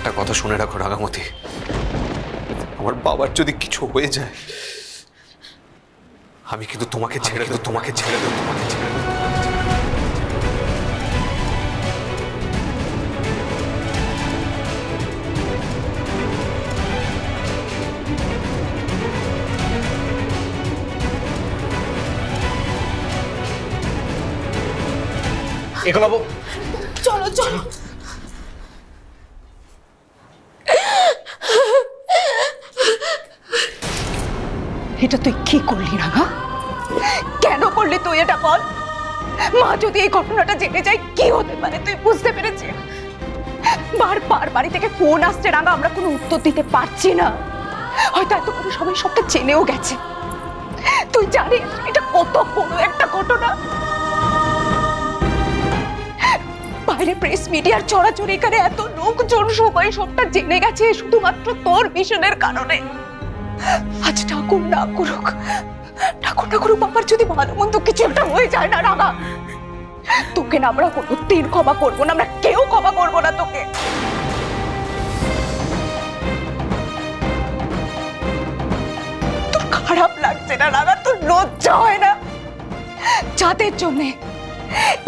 একটা কথা শুনে রাখো রাঙামতি, আমার বাবার যদি কিছু হয়ে যায় আমি কিন্তু তোমাকে ছেড়ে দেব। একলাবো, চলো চলো। এটা তুই কি করলি রাঙা? কেন করলি তুই এটা বল? মা যদি এই ঘটনাটা জেনে যায় কি হতে পারে তুই বুঝতে পেরেছিস? বারবার বাড়ি থেকে ফোন আসছে রাঙা, আমরা কোনো উত্তর দিতে পারছি না। হয়তো এত করে সবাই সবটা জেনেও গেছে। তুই জানিস এটা কত বড় একটা ঘটনা? বাইরে প্রেস মিডিয়ার চড়াচড়ি, এখানে এত লোকজন সবাই সবটা জেনে গেছে শুধুমাত্র তোর মিশনের কারণে। আজ ঠাকুর না করুক, বাবার যদি ভালো মন্দ কিছু একটা হয়ে যায় না রাঙা, তোকে না আমরা কোনোদিন ক্ষমা করবো না, আমরা কেউ ক্ষমা করবো না তোকে। তোর খারাপ লাগছে না রাঙা? তোর লজ্জা হয় না? যাদের জন্যে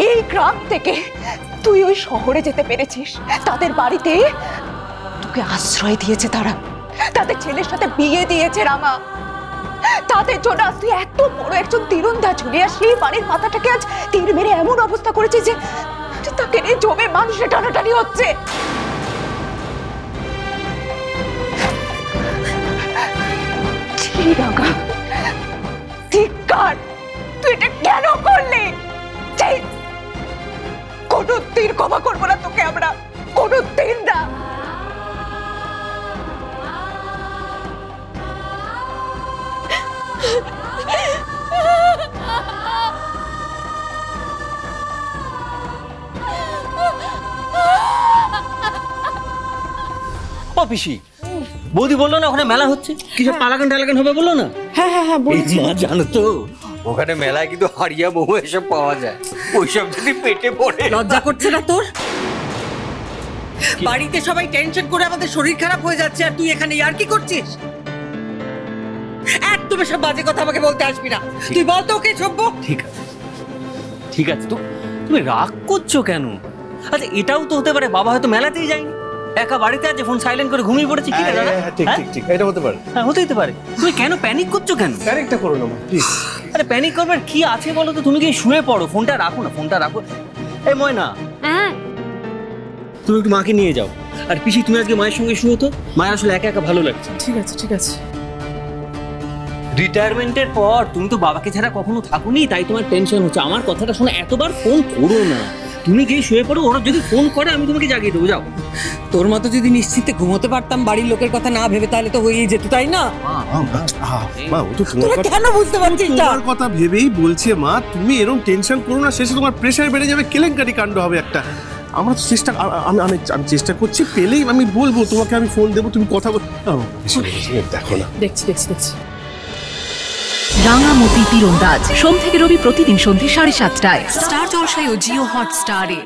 এই গ্রাম থেকে তুই ওই শহরে যেতে পেরেছিস, তাদের বাড়িতে তোকে আশ্রয় দিয়েছে তারা, তাদের ছেলের সাথে বিয়ে দিয়েছে রাঙা। তাদের জন্য আজ তুই এত বড় একজন তীরন্দাজ ঝুলিয়া সেই বাড়ির মাথাটাকে আজ তীর মেরে এমন অবস্থা করেছে যে তাকে নিয়ে জমে মানুষের টানাটানি হচ্ছে। রাঙা ধিক্কার, তুই এটা কেন করলি? কোনোদিন ক্ষমা করবো না তোকে আমরা, কোনোদিন না। পিসি বৌদি বললো না ওখানে মেলা হচ্ছে, কিছু পালাগান টালাগান হবে বললো না? হ্যাঁ হ্যাঁ হ্যাঁ বলছি। মা জানো তো ওখানে মেলায় কিন্তু হাড়িয়া বউ এসব পাওয়া যায়, ওইসব যদি পেটে পড়ে। লজ্জা করছে না তোর? বাড়িতে সবাই টেনশন করে আমাদের শরীর খারাপ হয়ে যাচ্ছে আর তুই এখানে আর কি করছিস? একদম সব বাজে কথা আমাকে বলতে আসবি না। তুই বল তো ওকে সভ্য। ঠিক আছে তো তুমি রাগ করছো কেন? আচ্ছা এটাও তো হতে পারে বাবা হয়তো মেলাতেই যায়নি, একা বাড়িতে আছে, ফোন সাইলেন্ট করে ঘুমিয়ে পড়েছে। কি দাদা? ঠিক এটা হতে পারে। হ্যাঁ হতেই পারে। তুমি কেন প্যানিক করছো কেন? প্যানিকটা করো না প্লিজ। আরে প্যানিক করবার কি আছে বলো তো? তুমি কি শুয়ে পড়ো, ফোনটা রাখো না, ফোনটা রাখো। এই ময়না, তুমি একটু মাকে নিয়ে যাও। আর পিসি তুমি আজকে মায়ের সঙ্গে শুয়ে তো, মায়ের আসলে একা একা ভালো লাগছে। ঠিক আছে। রিটায়ারমেন্টের পর তুমি তো বাবাকে ছাড়া কখনো থাকুনি, তাই তোমার টেনশন হচ্ছে। আমার কথাটা শোনো, এতবার ফোন করো না, তুমি গিয়ে শুয়ে পড়ো। ওরা যদি ফোন করে আমি তোমাকে জাগিয়ে দেবো, যাও। তোর মতো যদি নিশ্চিন্তে ঘুমোতে পারতাম বাড়ির লোকের কথা না ভেবে, তাহলে তো হয়েই যেত, তাই না? মা ও তো কেন বুঝতে পারছিস না? তোমার কথা ভেবেই বলছে মা, তুমি এরকম টেনশন করো না, শেষে তোমার প্রেসার বেড়ে যাবে, কেলেঙ্কারি কাণ্ড হবে একটা। আমরা তো চেষ্টা, আমি চেষ্টা করছি, পেলেই আমি বলবো তোমাকে, আমি ফোন দেবো, তুমি কথা বল। দেখো না, দেখছি। রাঙামতি তীরন্দাজ সোম থেকে রবি প্রতিদিন সন্ধ্যে 7:30টায় স্টার জলসায় ও জিও হটস্টারে।